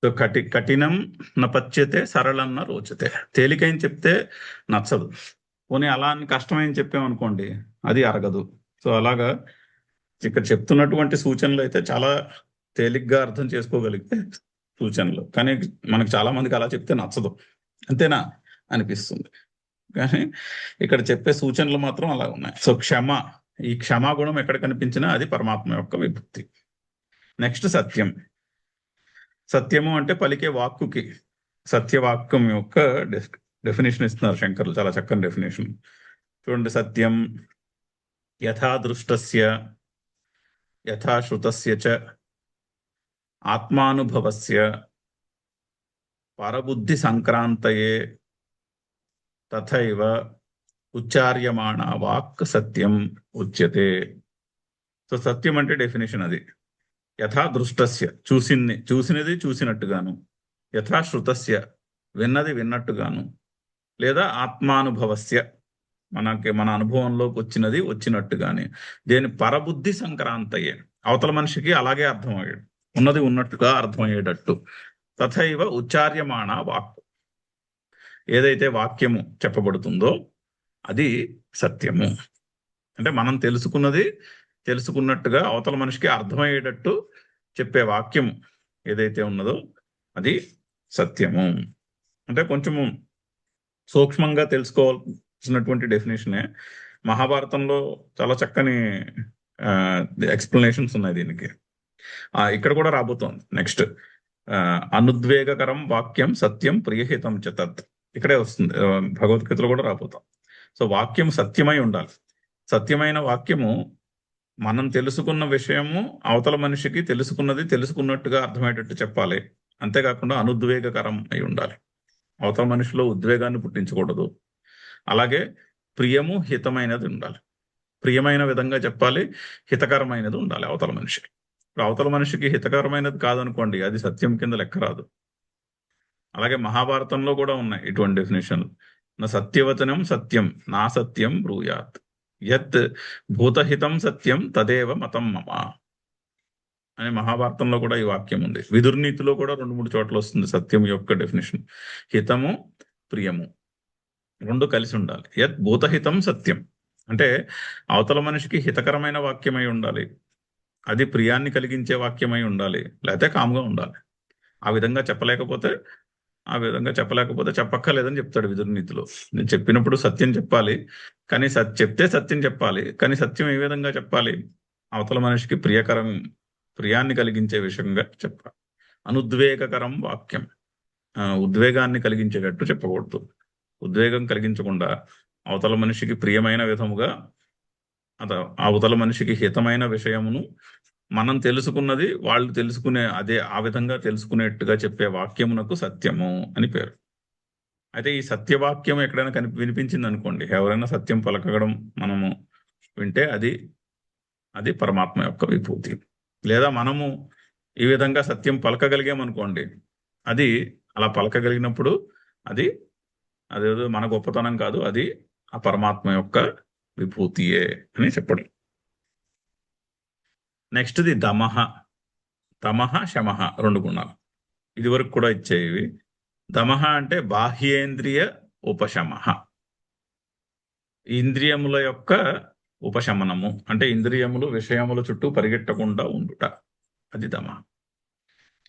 So కఠినం నపచ్యతే, సరళం న రోచతే. తేలికైన చెప్తే నచ్చదు, పోనీ అలా అని కష్టమైన చెప్పామనుకోండి అది అరగదు. సో అలాగా ఇక్కడ చెప్తున్నటువంటి సూచనలు అయితే చాలా తేలిగ్గా అర్థం చేసుకోగలిగితే సూచనలు, కానీ మనకు చాలా మందికి అలా చెప్తే నచ్చదు, అంతేనా అనిపిస్తుంది. కానీ ఇక్కడ చెప్పే సూచనలు మాత్రం అలా ఉన్నాయి. సో ఈ క్షమాగుణం ఎక్కడ కనిపించినా అది పరమాత్మ యొక్క విభక్తి. నెక్స్ట్ సత్యం. సత్యము అంటే పలికే వాక్కుకి, సత్యవాక్యం యొక్క డెఫినేషన్ ఇస్తున్నారు శంకర్లు, చాలా చక్కని డెఫినేషన్. చూడండి, సత్యం యథా దృష్టస్య యథా శ్రుతస్య చ ఆత్మానుభవస్య పరబుద్ధి సంక్రాంతయే తథైవ ఉచ్చార్యమాణ వాక్ సత్యం ఉచ్యతే. సో సత్యం అంటే డెఫినేషన్ అది. యథా దృష్టస్య చూసినది చూసినట్టుగాను, యథా శ్రుతస్య విన్నది విన్నట్టుగాను, లేదా ఆత్మానుభవస్య మన అనుభవంలోకి వచ్చినది వచ్చినట్టుగానే, దేని పరబుద్ధి సంక్రాంతయే అవతల మనిషికి అలాగే అర్థమయ్యాడు, ఉన్నది ఉన్నట్టుగా అర్థమయ్యేటట్టు. తథైవ ఉచ్చార్యమాణ వాక్, ఏదైతే వాక్యము చెప్పబడుతుందో అది సత్యము. అంటే మనం తెలుసుకున్నది తెలుసుకున్నట్టుగా అవతల మనిషికి అర్థమయ్యేటట్టు చెప్పే వాక్యము ఏదైతే ఉన్నదో అది సత్యము. అంటే కొంచెము సూక్ష్మంగా తెలుసుకోవాల్సినటువంటి డెఫినేషనే. మహాభారతంలో చాలా చక్కని ఎక్స్ప్లెనేషన్స్ ఉన్నాయి దీనికి. ఇక్కడ కూడా రాబోతోంది నెక్స్ట్. అనుద్వేగకరం వాక్యం సత్యం ప్రియహితం చ తత్, ఇక్కడే వస్తుంది, భగవద్గీతలో కూడా రాబోతాం. సో వాక్యం సత్యమై ఉండాలి. సత్యమైన వాక్యము మనం తెలుసుకున్న విషయము అవతల మనిషికి తెలుసుకున్నది తెలుసుకున్నట్టుగా అర్థమయ్యేటట్టు చెప్పాలి. అంతేకాకుండా అనుద్వేగకరం అయి ఉండాలి, అవతల మనిషిలో ఉద్వేగాన్ని పుట్టించకూడదు. అలాగే ప్రియము హితమైనది ఉండాలి, ప్రియమైన విధంగా చెప్పాలి, హితకరమైనది ఉండాలి అవతల మనిషికి. అవతల మనిషికి హితకరమైనది కాదనుకోండి అది సత్యం కింద లెక్క రాదు. అలాగే మహాభారతంలో కూడా ఉన్నాయి ఇటువంటి డెఫినేషన్లు. నా సత్యవచనం సత్యం నా సత్యం బ్రూయాత్, యత్ భూతహితం సత్యం తదేవ మతం మమ అని మహాభారతంలో కూడా ఈ వాక్యం ఉంది. విదుర్నీతిలో కూడా 2-3 చోట్ల వస్తుంది సత్యం యొక్క డెఫినేషన్. హితము ప్రియము రెండు కలిసి ఉండాలి. యత్ భూతహితం సత్యం అంటే అవతల మనిషికి హితకరమైన వాక్యమై ఉండాలి, అది ప్రియాన్ని కలిగించే వాక్యమై ఉండాలి, లేకపోతే కామ్గా ఉండాలి. ఆ విధంగా చెప్పలేకపోతే చెప్పక్కర్లేదని చెప్తాడు విదుర్నీతిలో. నేను చెప్పినప్పుడు సత్యం చెప్పాలి, కానీ చెప్తే సత్యం చెప్పాలి, కానీ సత్యం ఏ విధంగా చెప్పాలి, అవతల మనిషికి ప్రియాన్ని కలిగించే విషయంగా చెప్పాలి. అనుద్వేగకరం వాక్యం, ఉద్వేగాన్ని కలిగించేటట్టు చెప్పకూడదు. ఉద్వేగం కలిగించకుండా అవతల మనిషికి ప్రియమైన విధముగా, అవతల మనిషికి హితమైన విషయమును మనం తెలుసుకున్నది వాళ్ళు తెలుసుకునే ఆ విధంగా తెలుసుకునేట్టుగా చెప్పే వాక్యమునకు సత్యము అని పేరు. అయితే ఈ సత్యవాక్యం ఎక్కడైనా వినిపించింది అనుకోండి, ఎవరైనా సత్యం పలకడం మనము వింటే అది పరమాత్మ యొక్క విభూతి. లేదా మనము ఈ విధంగా సత్యం పలకగలిగామనుకోండి, అది అలా పలకగలిగినప్పుడు అదేదో మన గొప్పతనం కాదు, అది ఆ పరమాత్మ యొక్క విభూతియే అని చెప్పడం. నెక్స్ట్ది దమః. తమః శమః 2 గుణాలు ఇది వరకు కూడా ఇచ్చేవి. దమః అంటే బాహ్యేంద్రియ ఉపశమః, ఇంద్రియముల యొక్క ఉపశమనము, అంటే ఇంద్రియములు విషయముల చుట్టూ పరిగెట్టకుండా ఉండుట, అది దమః.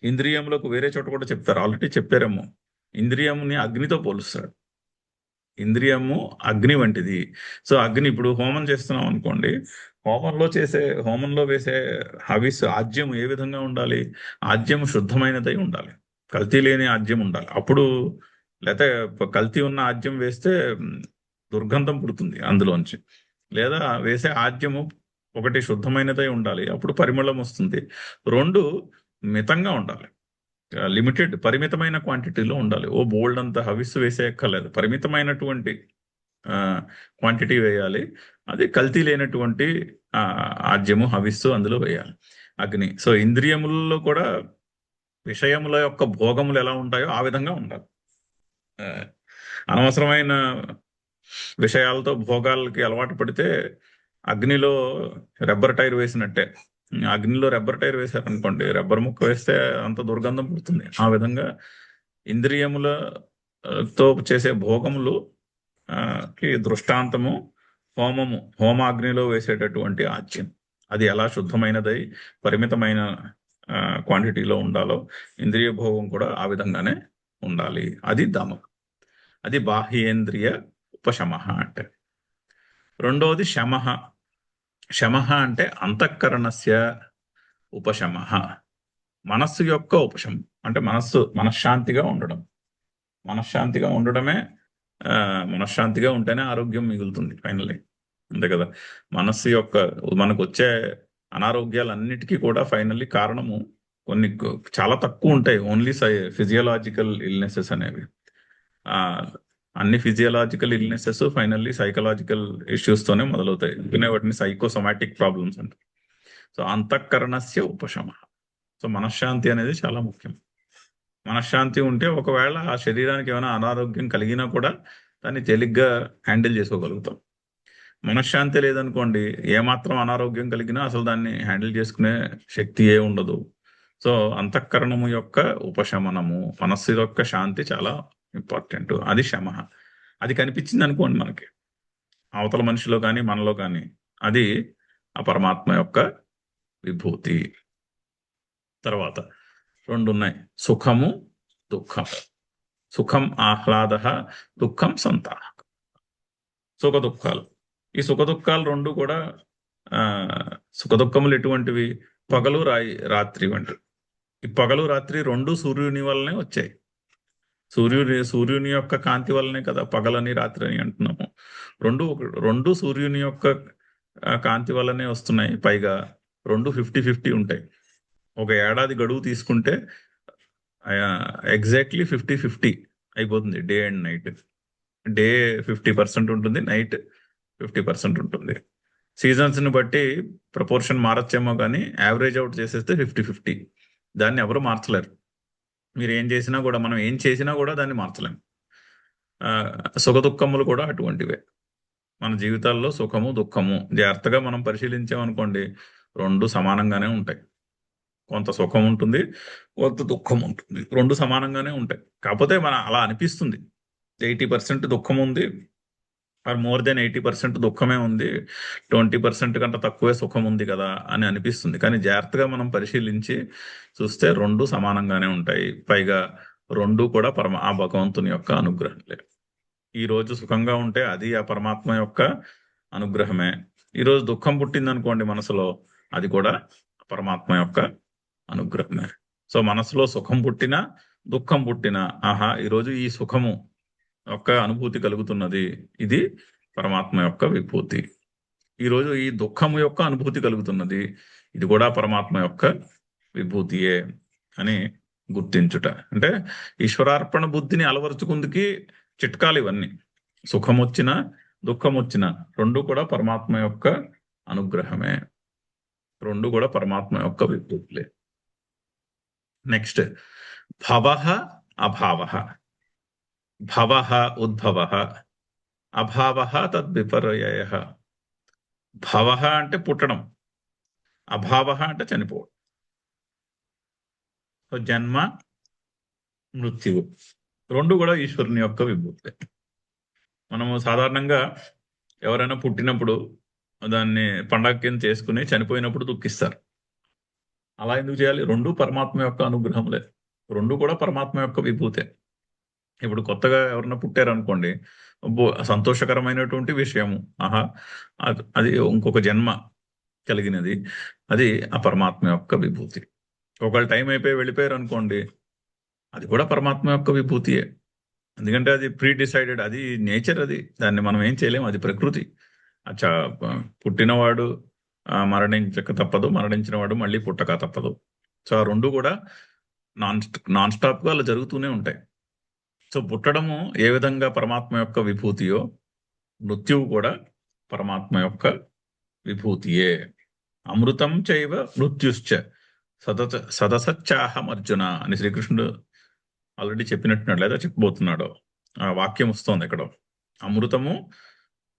ఇంద్రియములకు వేరే చోట కూడా చెప్తారు, ఆల్రెడీ చెప్పారేమో. ఇంద్రియముని అగ్నితో పోలుస్తాడు. ఇంద్రియము అగ్ని వంటిది. సో అగ్ని, ఇప్పుడు హోమం చేస్తున్నాం అనుకోండి, హోమంలో వేసే హవిస్ ఆజ్యం ఏ విధంగా ఉండాలి? ఆజ్యం శుద్ధమైనదై ఉండాలి, కల్తీ లేని ఆజ్యం ఉండాలి. అప్పుడు లేకపోతే కల్తీ ఉన్న ఆజ్యం వేస్తే దుర్గంధం పుడుతుంది అందులోంచి. లేదా వేసే ఆజ్యము ఒకటి శుద్ధమైనదై ఉండాలి, అప్పుడు పరిమళం వస్తుంది. 2 మితంగా ఉండాలి, లిమిటెడ్ పరిమితమైన క్వాంటిటీలో ఉండాలి. బోల్డ్ అంత హవిస్సు వేసేయక్కర్లేదు, పరిమితమైనటువంటి క్వాంటిటీ వేయాలి. అది కల్తీ లేనటువంటి ఆజ్యము హవిస్సు అందులో వేయాలి, అగ్ని. సో ఇంద్రియములలో కూడా విషయముల యొక్క భోగములు ఎలా ఉంటాయో ఆ విధంగా ఉండాలి. అనవసరమైన విషయాలతో భోగాలకి అలవాటు పడితే అగ్నిలో రబ్బర్ టైర్ వేసినట్టే, అగ్నిలో రబ్బర్ టైర్ వేశారనుకోండి, రబ్బర్ ముక్క వేస్తే అంత దుర్గంధం పుడుతుంది. ఆ విధంగా ఇంద్రియములతో చేసే భోగములు కి దృష్టాంతము హోమము, హోమాగ్నిలో వేసేటటువంటి ఆజ్యం. అది ఎలా శుద్ధమైనదై పరిమితమైన క్వాంటిటీలో ఉండాలో ఇంద్రియ భోగం కూడా ఆ విధంగానే ఉండాలి. అది దమం. అది బాహ్యేంద్రియ ఉపశమ అంటే. రెండవది శమః. శమః అంటే అంతఃకరణస్య ఉపశమ, మనస్సు యొక్క ఉపశమం. అంటే మనశ్శాంతిగా ఉండడం. మనశ్శాంతిగా ఉండడమే మనశ్శాంతిగా ఉంటేనే ఆరోగ్యం మిగులుతుంది ఫైనల్లీ. అంతే కదా. మనస్సు యొక్క మనకు వచ్చే అనారోగ్యాలన్నిటికీ కూడా ఫైనల్లీ కారణము కొన్ని చాలా తక్కువ ఉంటాయి. ఓన్లీ ఫిజియోలాజికల్ ఇల్నెసెస్ అనేవి. అన్ని physiological illnesses finally psychological issues తోనే మొదలవుతాయి. అందుకనే వాటిని సైకోసొమాటిక్ ప్రాబ్లమ్స్ అంటారు. సో అంతఃకరణస్య ఉపశమ. సో మనశ్శాంతి అనేది చాలా ముఖ్యం. మనశ్శాంతి ఉంటే ఒకవేళ ఆ శరీరానికి ఏమైనా అనారోగ్యం కలిగినా కూడా దాన్ని తేలిగ్గా హ్యాండిల్ చేసుకోగలుగుతాం. మనశ్శాంతి లేదనుకోండి, ఏమాత్రం అనారోగ్యం కలిగినా అసలు దాన్ని హ్యాండిల్ చేసుకునే శక్తి ఉండదు. సో అంతఃకరణము యొక్క ఉపశమనము, మనస్సు యొక్క శాంతి చాలా ఇంపార్టెంట్. అది శమ. అది కనిపించింది అనుకోండి మనకి అవతల మనిషిలో కానీ మనలో కానీ, అది ఆ పరమాత్మ యొక్క విభూతి. తర్వాత రెండు ఉన్నాయి, సుఖము దుఃఖం. సుఖం ఆహ్లాద, దుఃఖం సంతాప. సుఖ దుఃఖాలు. ఈ సుఖ దుఃఖాలు రెండు కూడా సుఖ దుఃఖములు ఎటువంటివి? పగలు రాత్రి వంటివి. ఈ పగలు రాత్రి రెండు సూర్యుని వల్లనే వచ్చాయి. సూర్యుని యొక్క కాంతి వల్లనే కదా పగలని రాత్రి అని అంటున్నాము. రెండు సూర్యుని యొక్క కాంతి వల్లనే వస్తున్నాయి. పైగా రెండు 50-50 ఉంటాయి. ఒక ఏడాది గడువు తీసుకుంటే ఎగ్జాక్ట్లీ 50-50 అయిపోతుంది. Day and night. డే 50% ఉంటుంది, నైట్ 50% ఉంటుంది. సీజన్స్ ని బట్టి ప్రపోర్షన్ మారచ్చేమో కానీ యావరేజ్ అవుట్ చేసేస్తే 50-50. దాన్ని ఎవరు మార్చలేరు. మీరు ఏం చేసినా కూడా, మనం ఏం చేసినా కూడా దాన్ని మార్చలేము. సుఖ దుఃఖములు కూడా అటువంటివే. మన జీవితాల్లో సుఖము దుఃఖము జాగ్రత్తగా మనం పరిశీలించామనుకోండి, రెండు సమానంగానే ఉంటాయి. కొంత సుఖం ఉంటుంది, కొంత దుఃఖం ఉంటుంది. రెండు సమానంగానే ఉంటాయి. కాకపోతే మన అలా అనిపిస్తుంది, 80% దుఃఖం ఉంది, ఆర్ మోర్ దెన్ 80% దుఃఖమే ఉంది, 20% కంటే తక్కువే సుఖం ఉంది కదా అని అనిపిస్తుంది. కానీ జాగ్రత్తగా మనం పరిశీలించి చూస్తే రెండు సమానంగానే ఉంటాయి. పైగా రెండు కూడా ఆ భగవంతుని యొక్క అనుగ్రహంలే. ఈ రోజు సుఖంగా ఉంటే అది ఆ పరమాత్మ యొక్క అనుగ్రహమే. ఈరోజు దుఃఖం పుట్టింది అనుకోండి మనసులో, అది కూడా పరమాత్మ యొక్క అనుగ్రహమే. సో మనసులో సుఖం పుట్టినా దుఃఖం పుట్టినా, ఆహా ఈరోజు ఈ సుఖము యొక్క అనుభూతి కలుగుతున్నది, ఇది పరమాత్మ యొక్క విభూతి. ఈరోజు ఈ దుఃఖము యొక్క అనుభూతి కలుగుతున్నది, ఇది కూడా పరమాత్మ యొక్క విభూతియే అని గుర్తించుట. అంటే ఈశ్వరార్పణ బుద్ధిని అలవరుచుకుందుకి చిట్కాలు ఇవన్నీ. సుఖం వచ్చినా దుఃఖం వచ్చినా రెండు కూడా పరమాత్మ యొక్క అనుగ్రహమే. రెండు కూడా పరమాత్మ యొక్క విభూతులే. నెక్స్ట్ భవః అభావః. భవః ఉద్భవః, అభావః తద్విపర్యయః. భవః అంటే పుట్టడం, అభావః అంటే చనిపోవడం. జన్మ మృత్యువు రెండు కూడా ఈశ్వరుని యొక్క విభూతే. మనము సాధారణంగా ఎవరైనా పుట్టినప్పుడు దాన్ని పండగ కింద చేసుకుని చనిపోయినప్పుడు దుఃఖిస్తారు. అలా ఎందుకు చేయాలి? రెండు పరమాత్మ యొక్క అనుగ్రహంలే, రెండు కూడా పరమాత్మ యొక్క విభూతే. ఇప్పుడు కొత్తగా ఎవరైనా పుట్టారనుకోండి, సంతోషకరమైనటువంటి విషయము, ఆహా అది ఇంకొక జన్మ కలిగినది, అది ఆ పరమాత్మ యొక్క విభూతి. ఒకళ్ళు టైం అయిపోయి వెళ్ళిపోయారు అనుకోండి, అది కూడా పరమాత్మ యొక్క విభూతియే. ఎందుకంటే అది ప్రీ డిసైడెడ్, అది నేచర్, అది దాన్ని మనం ఏం చేయలేము, అది ప్రకృతి. పుట్టినవాడు మరణించక తప్పదు, మరణించిన వాడు మళ్ళీ పుట్టక తప్పదు. సో ఆ రెండు కూడా నాన్ స్టాప్ గా అలా జరుగుతూనే ఉంటాయి. సో పుట్టడము ఏ విధంగా పరమాత్మ యొక్క విభూతియో, మృత్యువు కూడా పరమాత్మ యొక్క విభూతియే. అమృతం చైవ మృత్యుశ్చ సదసచ్చాహం అర్జున అని శ్రీకృష్ణుడు ఆల్రెడీ చెప్పినట్టున్నాడు, లేదా చెప్పబోతున్నాడు. ఆ వాక్యం వస్తోంది ఎక్కడో. అమృతము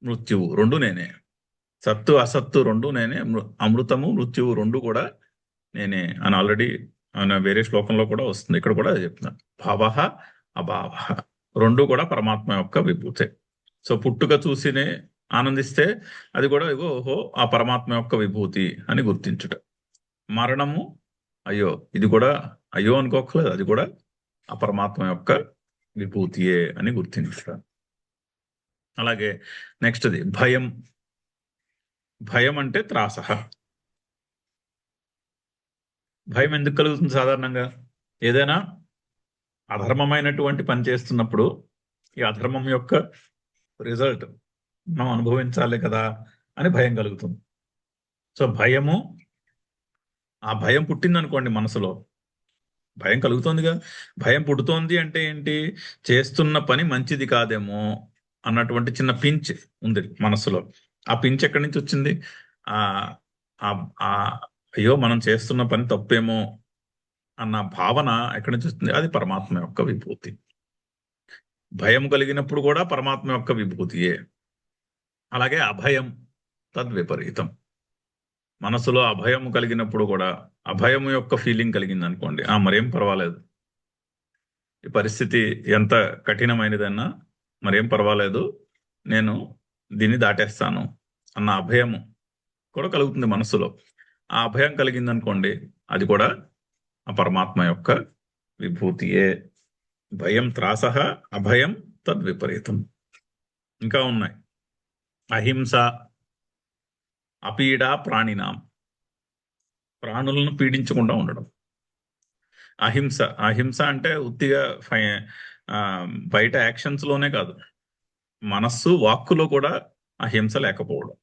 మృత్యువు రెండు నేనే. సత్తు అసత్తు రెండు నేనే, అమృతము మృత్యువు రెండు కూడా నేనే అని ఆల్రెడీ వేరే శ్లోకంలో కూడా వస్తుంది. ఇక్కడ కూడా అది చెప్తున్నాను. భవః అభావః రెండు కూడా పరమాత్మ యొక్క విభూతే. సో పుట్టుక చూసినే ఆనందిస్తే అది కూడా ఇగో ఓహో ఆ పరమాత్మ యొక్క విభూతి అని గుర్తించుట. మరణము అయ్యో ఇది కూడా అయ్యో అనుకోకలేదు, అది కూడా ఆ పరమాత్మ యొక్క విభూతియే అని గుర్తించుట. అలాగే నెక్స్ట్ది భయం. భయం అంటే త్రాస. భయం ఎందుకు కలుగుతుంది? సాధారణంగా ఏదైనా అధర్మమైనటువంటి పని చేస్తున్నప్పుడు ఈ అధర్మం యొక్క రిజల్ట్ మనం అనుభవించాలి కదా అని భయం కలుగుతుంది. సో భయము, ఆ భయం పుట్టిందనుకోండి మనసులో, భయం కలుగుతోందిగా. భయం పుడుతోంది అంటే ఏంటి? చేస్తున్న పని మంచిది కాదేమో అన్నటువంటి చిన్న పించ్ ఉంది మనసులో. ఆ పించ్ ఎక్కడి నుంచి వచ్చింది? ఆ ఆ అయ్యో మనం చేస్తున్న పని తప్పేమో అన్న భావన ఎక్కడి నుంచి వస్తుంది? అది పరమాత్మ యొక్క విభూతి. భయం కలిగినప్పుడు కూడా పరమాత్మ యొక్క విభూతియే. అలాగే అభయం తద్విపరీతం. మనసులో అభయం కలిగినప్పుడు కూడా, అభయం యొక్క ఫీలింగ్ కలిగింది అనుకోండి, మరేం పర్వాలేదు, ఈ పరిస్థితి ఎంత కఠినమైనదన్నా మరేం పర్వాలేదు, నేను దీన్ని దాటేస్తాను అన్న అభయం కూడా కలుగుతుంది మనసులో. ఆ అభయం కలిగింది అనుకోండి, అది కూడా ఆ పరమాత్మ యొక్క విభూతియే. భయం త్రాసః, అభయం తద్విపరీతం. ఇంకా ఉన్నాయి. అహింస, అపీడా ప్రాణినాం. ప్రాణులను పీడించకుండా ఉండడం. అహింస. అహింస అంటే ఉత్తిగా బయట యాక్షన్స్ లోనే కాదు, మనస్సు వాక్కులో కూడా అహింస లేకపోవడం.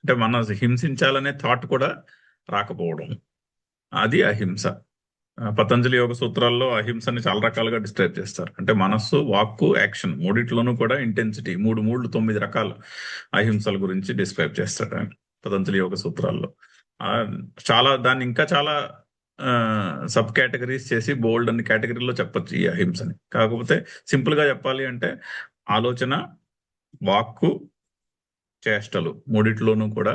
అంటే మన హింసించాలనే థాట్ కూడా రాకపోవడం, అది అహింస. పతంజలి యోగ సూత్రాల్లో అహింసని చాలా రకాలుగా డిస్క్రైబ్ చేస్తారు. అంటే మనస్సు, వాక్కు, యాక్షన్ మూడిట్లోనూ కూడా ఇంటెన్సిటీ, మూడు 9 రకాల అహింసల గురించి డిస్క్రైబ్ చేస్తాడు ఆయన పతంజలి యోగ సూత్రాల్లో. చాలా దాన్ని ఇంకా చాలా సబ్ కేటగిరీస్ చేసి బోల్డ్ అన్ని కేటగిరీలో చెప్పొచ్చు ఈ అహింసని. కాకపోతే సింపుల్ గా చెప్పాలి అంటే ఆలోచన, వాక్కు, చేష్టలు మూడిట్లోనూ కూడా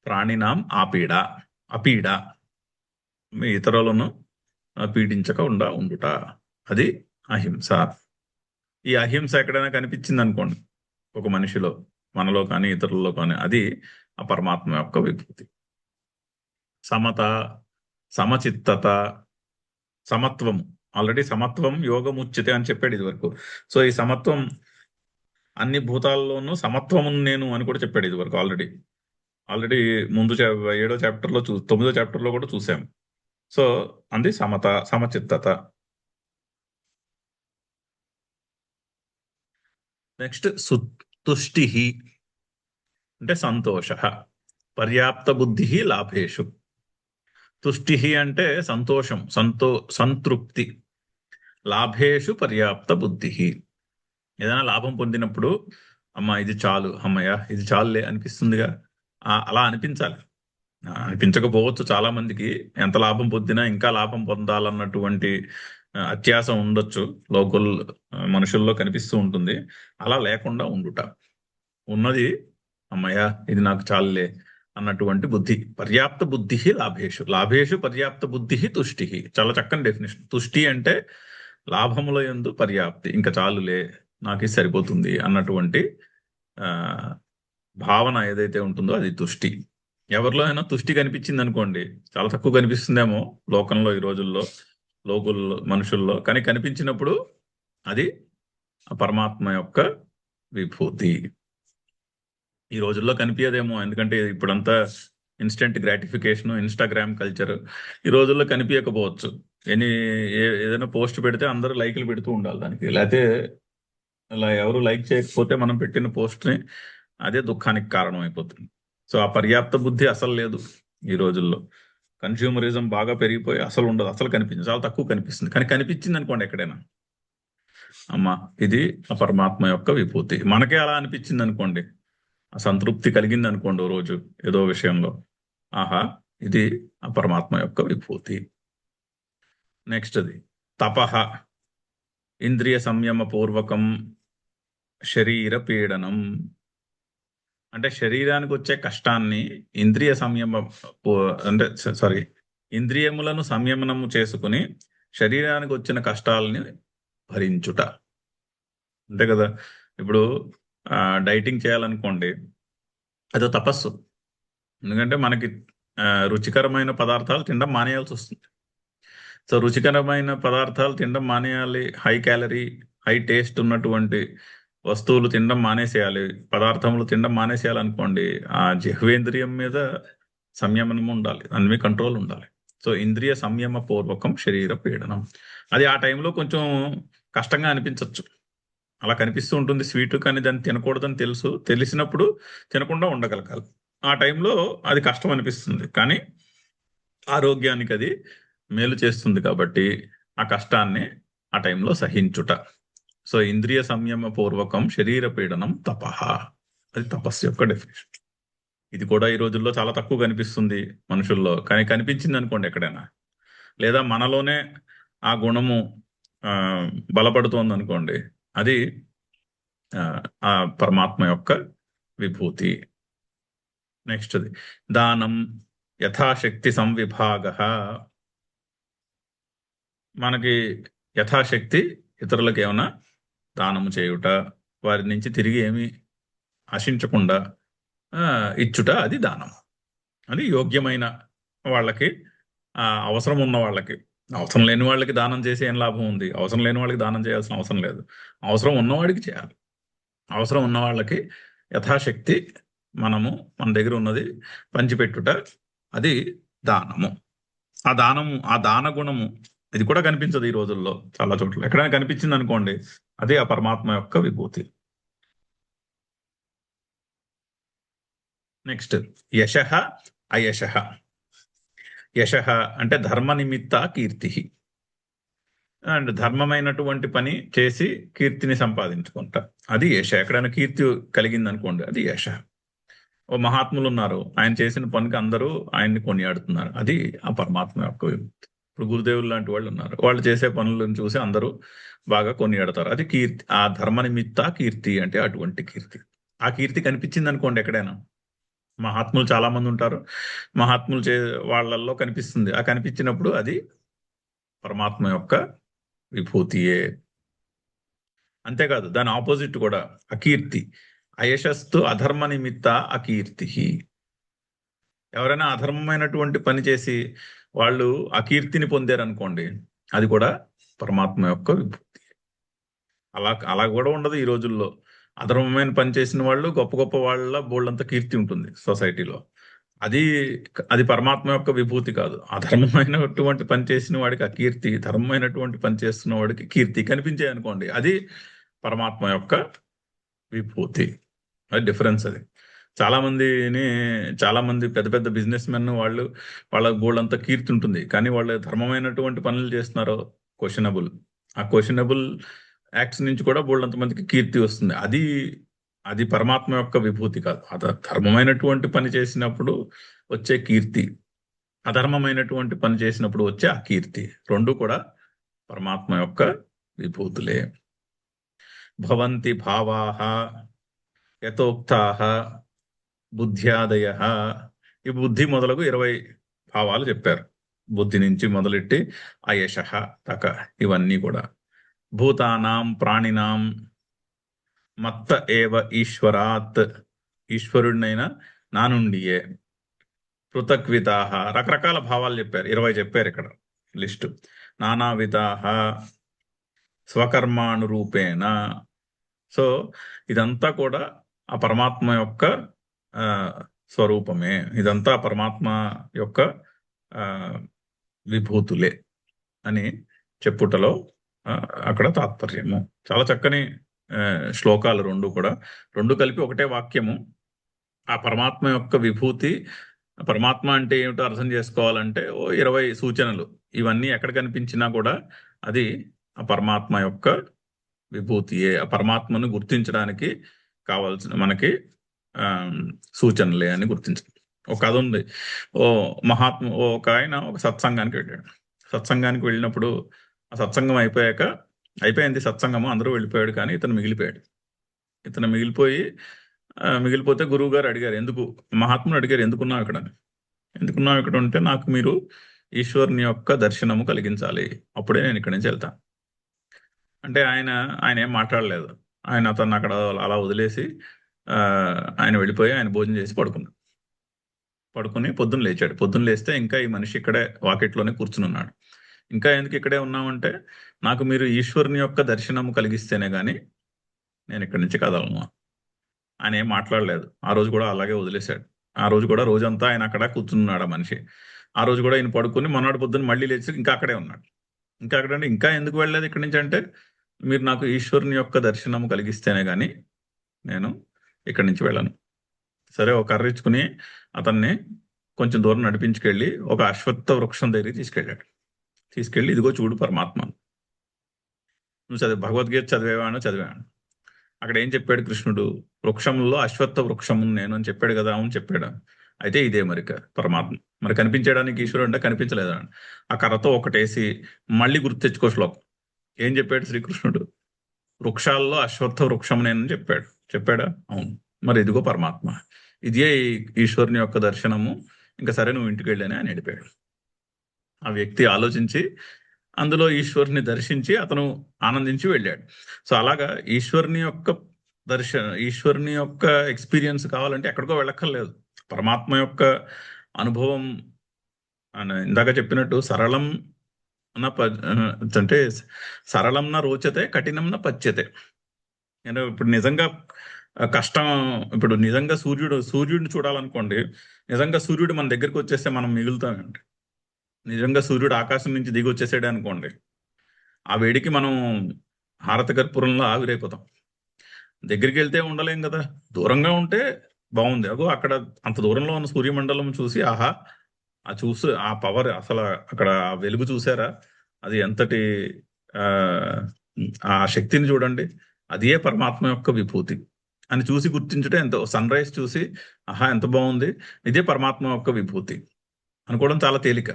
ప్రాణినాం ఆపీడ, అపీడ, ఇతరులను పీడించకుండా ఉండుట, అది అహింస. ఈ అహింస ఎక్కడైనా కనిపించింది అనుకోండి ఒక మనిషిలో, మనలో కానీ ఇతరులలో కానీ, అది ఆ పరమాత్మ యొక్క విభూతి. సమత, సమచిత్తత, సమత్వము. ఆల్రెడీ సమత్వం యోగముచ్యతే అని చెప్పాడు ఇది వరకు. సో ఈ సమత్వం అన్ని భూతాల్లోనూ సమత్వము నేను అని కూడా చెప్పాడు ఇది వరకు. ఆల్రెడీ ముందు 7వ చాప్టర్లో 9వ చాప్టర్లో కూడా చూసాం. సో అంది సమత, సమచిత్తత. నెక్స్ట్ తుష్టి అంటే సంతోష, పర్యాప్త బుద్ధి లాభేషు. తుష్టి అంటే సంతోషం, సంతృప్తి. లాభేషు పర్యాప్త బుద్ధి. ఏదైనా లాభం పొందినప్పుడు అమ్మా ఇది చాలు, అమ్మయ్య ఇది చాలులే అనిపిస్తుందిగా. అలా అనిపించాలి. అనిపించకపోవచ్చు చాలా మందికి, ఎంత లాభం పొందినా ఇంకా లాభం పొందాలన్నటువంటి అత్యాస ఉండొచ్చు, లోకల్ మనుషుల్లో కనిపిస్తూ ఉంటుంది. అలా లేకుండా ఉండుట, ఉన్నది అమ్మయ్య ఇది నాకు చాలులే అన్నటువంటి బుద్ధి. పర్యాప్త బుద్ధి లాభేషు, లాభేషు పర్యాప్త బుద్ధి తుష్టి. చాలా చక్కని డెఫినేషన్. తుష్టి అంటే లాభముల యందు పర్యాప్తి, ఇంకా చాలులే నాకు ఇది సరిపోతుంది అన్నటువంటి భావన ఏదైతే ఉంటుందో అది తుష్టి. ఎవరిలో అయినా తుష్టి కనిపించింది అనుకోండి, చాలా తక్కువ కనిపిస్తుందేమో లోకంలో ఈ రోజుల్లో, లోకల్ మనుషుల్లో, కానీ కనిపించినప్పుడు అది పరమాత్మ యొక్క విభూతి. ఈ రోజుల్లో కనిపించదేమో, ఎందుకంటే ఇప్పుడంతా ఇన్స్టెంట్ గ్రాటిఫికేషన్, ఇన్స్టాగ్రామ్ కల్చర్. ఈ రోజుల్లో కనిపించకపోవచ్చు. ఏదైనా పోస్ట్ పెడితే అందరూ లైకులు పెడుతూ ఉండాలి దానికి, లేకపోతే అలా ఎవరు లైక్ చేయకపోతే మనం పెట్టిన పోస్ట్ని అదే దుఃఖానికి కారణం అయిపోతుంది. సో ఆ పర్యాప్త బుద్ధి అసలు లేదు ఈ రోజుల్లో. కన్స్యూమరిజం బాగా పెరిగిపోయి అసలు ఉండదు, అసలు కనిపించదు, చాలా తక్కువ కనిపిస్తుంది. కానీ కనిపించింది అనుకోండి ఎక్కడైనా, అమ్మా ఇది ఆ పరమాత్మ యొక్క విభూతి. మనకే అలా అనిపించింది అనుకోండి, ఆ సంతృప్తి కలిగింది అనుకోండి ఓ రోజు ఏదో విషయంలో, ఆహా ఇది ఆ పరమాత్మ యొక్క విభూతి. నెక్స్ట్ అది తపః, ఇంద్రియ సంయమ పూర్వకం శరీర పీడనం. అంటే శరీరానికి వచ్చే కష్టాన్ని ఇంద్రియ సంయమ అంటే సారీ, ఇంద్రియములను సంయమనము చేసుకుని శరీరానికి వచ్చిన కష్టాలని భరించుట. అంతే కదా. ఇప్పుడు డైటింగ్ చేయాలనుకోండి, అదో తపస్సు. ఎందుకంటే మనకి రుచికరమైన పదార్థాలు తినడం మానేయాల్సి వస్తుంది. సో రుచికరమైన పదార్థాలు తినడం మానేయాలి, హై క్యాలరీ హై టేస్ట్ ఉన్నటువంటి వస్తువులు తినడం మానేసేయాలి, పదార్థములు తినడం మానేసేయాలనుకోండి, ఆ జిహ్వేంద్రియం మీద సంయమనం ఉండాలి, దాని మీద కంట్రోల్ ఉండాలి. సో ఇంద్రియ సంయమ పూర్వకం శరీర పీడనం. అది ఆ టైంలో కొంచెం కష్టంగా అనిపించవచ్చు, అలా కనిపిస్తూ ఉంటుంది స్వీట్, కానీ దాన్ని తినకూడదని తెలిసినప్పుడు తినకుండా ఉండగలగాలి. ఆ టైంలో అది కష్టం అనిపిస్తుంది, కానీ ఆరోగ్యానికి అది మేలు చేస్తుంది కాబట్టి ఆ కష్టాన్ని ఆ టైంలో సహించుట. సో ఇంద్రియ సంయమ పూర్వకం శరీర పీడనం తపః, అది తపస్సు యొక్క డెఫినేషన్. ఇది కూడా ఈ రోజుల్లో చాలా తక్కువ కనిపిస్తుంది మనుషుల్లో, కానీ కనిపించింది అనుకోండి ఎక్కడైనా, లేదా మనలోనే ఆ గుణము బలపడుతోంది అనుకోండి, అది ఆ పరమాత్మ యొక్క విభూతి. నెక్స్ట్ దానం యథాశక్తి సంవిభాగ. మనకి యథాశక్తి ఇతరులకు ఏమైనా దానము చేయుట, వారి నుంచి తిరిగి ఏమి ఆశించకుండా ఇచ్చుట, అది దానం. అది యోగ్యమైన వాళ్ళకి, అవసరం ఉన్న వాళ్ళకి. అవసరం లేని వాళ్ళకి దానం చేసి ఏం లాభం ఉంది? అవసరం లేని వాళ్ళకి దానం చేయాల్సిన అవసరం లేదు, అవసరం ఉన్నవాడికి చేయాలి. అవసరం ఉన్న వాళ్ళకి యథాశక్తి మనము మన దగ్గర ఉన్నది పంచిపెట్టుట, అది దానము. ఆ దాన గుణము ఇది కూడా కనిపించదు ఈ రోజుల్లో చాలా చోట్ల. ఎక్కడైనా కనిపించింది అనుకోండి, అది ఆ పరమాత్మ యొక్క విభూతి. నెక్స్ట్ యశః అయశః. యశః అంటే ధర్మ నిమిత్త కీర్తి, అండ్ ధర్మమైనటువంటి పని చేసి కీర్తిని సంపాదించుకుంటా, అది యశ. ఎక్కడైనా కీర్తి కలిగింది అనుకోండి, అది యశ. ఓ మహాత్ములు ఉన్నారు, ఆయన చేసిన పనికి అందరూ ఆయన్ని కొనియాడుతున్నారు, అది ఆ పరమాత్మ యొక్క విభూతి. ఇప్పుడు గురుదేవులు లాంటి వాళ్ళు ఉన్నారు, వాళ్ళు చేసే పనులను చూసి అందరూ బాగా కొనియాడతారు, అది కీర్తి. ఆ ధర్మ నిమిత్త కీర్తి అంటే అటువంటి కీర్తి. ఆ కీర్తి కనిపించింది అనుకోండి ఎక్కడైనా, మహాత్ములు చాలా మంది ఉంటారు, మహాత్ములు వాళ్ళల్లో కనిపిస్తుంది, ఆ కనిపించినప్పుడు అది పరమాత్మ యొక్క విభూతియే. అంతేకాదు దాని ఆపోజిట్ కూడా అకీర్తి. అయశస్తు అధర్మ నిమిత్త అకీర్తి. ఎవరైనా అధర్మమైనటువంటి పని చేసి వాళ్ళు అకీర్తిని పొందారనుకోండి, అది కూడా పరమాత్మ యొక్క విభూతి. అలా కూడా ఉండదు ఈ రోజుల్లో. అధర్మమైన పని చేసిన వాళ్ళు గొప్ప గొప్ప వాళ్ళ బోళ్ళంత కీర్తి ఉంటుంది సొసైటీలో, అది పరమాత్మ యొక్క విభూతి కాదు. అధర్మమైనటువంటి పని చేసిన వాడికి అకీర్తి, ధర్మమైనటువంటి పని చేస్తున్న వాడికి కీర్తి కనిపించాయి అనుకోండి, అది పరమాత్మ యొక్క విభూతి. అది డిఫరెన్స్. అది చాలా మంది పెద్ద పెద్ద బిజినెస్ మెన్ వాళ్ళ బోళ్ళంత కీర్తి ఉంటుంది, కానీ వాళ్ళు ధర్మమైనటువంటి పనులు చేస్తున్నారో క్వశ్చనబుల్. ఆ క్వశ్చనబుల్ యాక్ట్స్ నుంచి కూడా బోళ్ళంత మందికి కీర్తి వస్తుంది, అది పరమాత్మ యొక్క విభూతి కాదు. ధర్మమైనటువంటి పని చేసినప్పుడు వచ్చే కీర్తి, అధర్మమైనటువంటి పని చేసినప్పుడు వచ్చే అకీర్తి, రెండు కూడా పరమాత్మ యొక్క విభూతులే. భవంతి భావాః యథోక్తాః బుద్ధ్యాదయః. ఈ బుద్ధి మొదలగు 20 భావాలు చెప్పారు. బుద్ధి నుంచి మొదలెట్టి అయశః తక, ఇవన్నీ కూడా భూతానాం ప్రాణినాం మత్త ఏవ ఈశ్వరాత్, ఈశ్వరుడినైనా నా నుండియే. పృథక్వితాః, రకరకాల భావాలు చెప్పారు, 20 చెప్పారు ఇక్కడ లిస్టు. నానావిధాః స్వకర్మానురూపేణ. సో ఇదంతా కూడా ఆ పరమాత్మ యొక్క స్వరూపమే, ఇదంతా పరమాత్మ యొక్క విభూతులే అని చెప్పుటలో అక్కడ తాత్పర్యము. చాలా చక్కని శ్లోకాలు రెండు కలిపి ఒకటే వాక్యము. ఆ పరమాత్మ యొక్క విభూతి, పరమాత్మ అంటే ఏమిటో అర్థం చేసుకోవాలంటే 20 సూచనలు. ఇవన్నీ ఎక్కడ కనిపించినా కూడా అది ఆ పరమాత్మ యొక్క విభూతియే, ఆ పరమాత్మను గుర్తించడానికి కావాల్సిన మనకి సూచనలే అని గుర్తించాలి. ఒక కథ ఉంది. ఒక ఆయన ఒక సత్సంగానికి వెళ్ళాడు. సత్సంగానికి వెళ్ళినప్పుడు ఆ సత్సంగం అయిపోయింది సత్సంగము, అందరూ వెళ్ళిపోయాడు, కానీ ఇతను మిగిలిపోయి మిగిలిపోతే గురువు గారు అడిగారు, ఎందుకు మహాత్ముడు అడిగారు, ఎందుకున్నావు ఇక్కడ, ఎందుకున్నావు ఇక్కడ ఉంటే, నాకు మీరు ఈశ్వరుని యొక్క దర్శనము కలిగించాలి, అప్పుడే నేను ఇక్కడి నుంచి వెళ్తాను అంటే ఆయన ఏం మాట్లాడలేదు. ఆయన అతన్ని అక్కడ అలా వదిలేసి ఆ, ఆయన వెళ్ళిపోయి ఆయన భోజనం చేసి పడుకున్నాడు. పడుకుని పొద్దున్న లేచాడు. పొద్దున్న లేస్తే ఇంకా ఈ మనిషి ఇక్కడే వాకిట్లోనే కూర్చుని ఉన్నాడు. ఇంకా ఎందుకు ఇక్కడే ఉన్నామంటే, నాకు మీరు ఈశ్వరుని యొక్క దర్శనము కలిగిస్తేనే గాని నేను ఇక్కడి నుంచి కదలను. ఆయన ఏం మాట్లాడలేదు. ఆ రోజు కూడా అలాగే వదిలేశాడు. ఆ రోజు కూడా రోజంతా ఆయన అక్కడ కూర్చున్నాడు ఆ మనిషి. ఆ రోజు కూడా ఈయన పడుకుని మొన్నటి పొద్దున్న మళ్ళీ లేచి ఇంకా అక్కడే ఉన్నాడు. ఇంకా అక్కడంటే, ఇంకా ఎందుకు వెళ్ళలేదు ఇక్కడి నుంచి అంటే, మీరు నాకు ఈశ్వరుని యొక్క దర్శనము కలిగిస్తేనే గాని నేను ఇక్కడి నుంచి వెళ్ళను. సరే, ఒక కర్ర ఇచ్చుకుని అతన్ని కొంచెం దూరం నడిపించుకెళ్ళి ఒక అశ్వత్థ వృక్షం దగ్గరికి తీసుకెళ్ళాడు. తీసుకెళ్ళి, ఇదిగో చూడు పరమాత్మ, నువ్వు భగవద్గీత చదివాను. అక్కడ ఏం చెప్పాడు కృష్ణుడు, వృక్షంలో అశ్వత్థ వృక్షము నేను అని చెప్పాడు కదా. అవును చెప్పాడు. అయితే ఇదే మరి పరమాత్మ. మరి కనిపించడానికి ఈశ్వరుడు అంటే కనిపించలేదా? ఆ కర్రతో ఒకటేసి మళ్ళీ గుర్తు తెచ్చుకో శ్లోకం. ఏం చెప్పాడు శ్రీకృష్ణుడు? వృక్షాల్లో అశ్వత్థ వృక్షం నేనని చెప్పాడు. చెప్పాడా? అవును. మరి ఇదిగో పరమాత్మ, ఇదే ఈశ్వరుని యొక్క దర్శనము. ఇంకా సరే, నువ్వు ఇంటికి వెళ్ళానే అని నడిపాడు. ఆ వ్యక్తి ఆలోచించి అందులో ఈశ్వరుని దర్శించి అతను ఆనందించి వెళ్ళాడు. సో అలాగా ఈశ్వరుని యొక్క ఎక్స్పీరియన్స్ కావాలంటే ఎక్కడికో వెళ్ళక్కర్లేదు. పరమాత్మ యొక్క అనుభవం ఇందాక చెప్పినట్టు సరళం అంటే సరళం న రోచతే, కఠినం న పచ్యతే. ఇప్పుడు నిజంగా కష్టం, ఇప్పుడు నిజంగా సూర్యుడిని చూడాలనుకోండి, నిజంగా సూర్యుడు మన దగ్గరికి వచ్చేస్తే మనం మిగులుతామండి. నిజంగా సూర్యుడు ఆకాశం నుంచి దిగి వచ్చేసాడే అనుకోండి, ఆ వేడికి మనం హారత కర్పూరంలో ఆవిరైపోతాం. దగ్గరికి వెళ్తే ఉండలేం కదా. దూరంగా ఉంటే బాగుంది. అగో అక్కడ అంత దూరంలో ఉన్న సూర్యమండలం చూసి, ఆహా, ఆ పవర్ అసలు అక్కడ ఆ వెలుగు చూసారా, అది ఎంతటి ఆ ఆ శక్తిని చూడండి, అదే పరమాత్మ యొక్క విభూతి అని చూసి గుర్తించుటే ఎంతో. సన్ రైజ్ చూసి, ఆహా ఎంత బాగుంది, ఇదే పరమాత్మ యొక్క విభూతి అనుకోవడం చాలా తేలిక.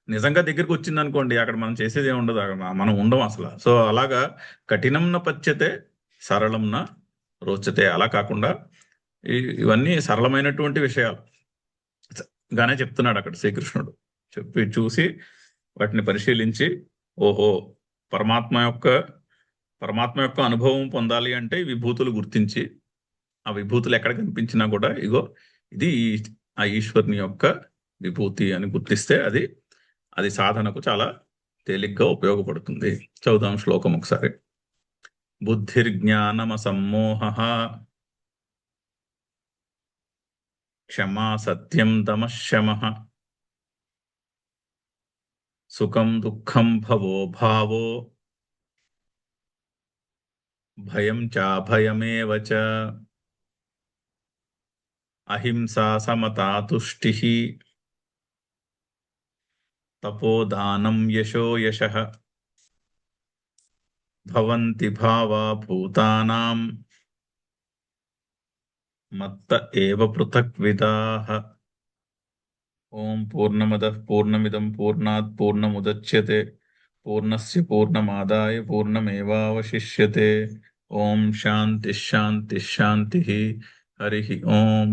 నిజంగా దగ్గరికి వచ్చింది అనుకోండి, అక్కడ మనం చేసేది ఏమి ఉండదు, అక్కడ మనం ఉండం అసలు. సో అలాగా కఠినంన పచ్యతే, సరళంన రోచతే. అలా కాకుండా ఇవన్నీ సరళమైనటువంటి విషయాలు గానే చెప్తున్నాడు అక్కడ శ్రీకృష్ణుడు. చెప్పి చూసి వాటిని పరిశీలించి, ఓహో, పరమాత్మ యొక్క అనుభవం పొందాలి అంటే విభూతులు గుర్తించి, ఆ విభూతులు ఎక్కడ కనిపించినా కూడా ఇగో ఇది ఆ ఈశ్వరుని యొక్క విభూతి అని గుర్తిస్తే అది సాధనకు చాలా తేలిగ్గా ఉపయోగపడుతుంది. చదుదాం శ్లోకం ఒకసారి. బుద్ధిర్జ్ఞానమసమ్మోహ క్షమా సత్యం తమఃశమః సుఖం దుఃఖం భవో భావో భయం చాభయమేవ చ అహింసా సమతా తుష్టిః తపోదానం యశో యశః భవంతి భావా భూతానాం మత్త ఏవ పృథక్విదాః. ఓం పూర్ణమదః పూర్ణమిదం పూర్ణాత్ పూర్ణముదచ్యతే పూర్ణస్య పూర్ణమాదాయ పూర్ణమేవావశిష్యతే. ఓం శాంతి శాంతి శాంతి. హరి ఓం.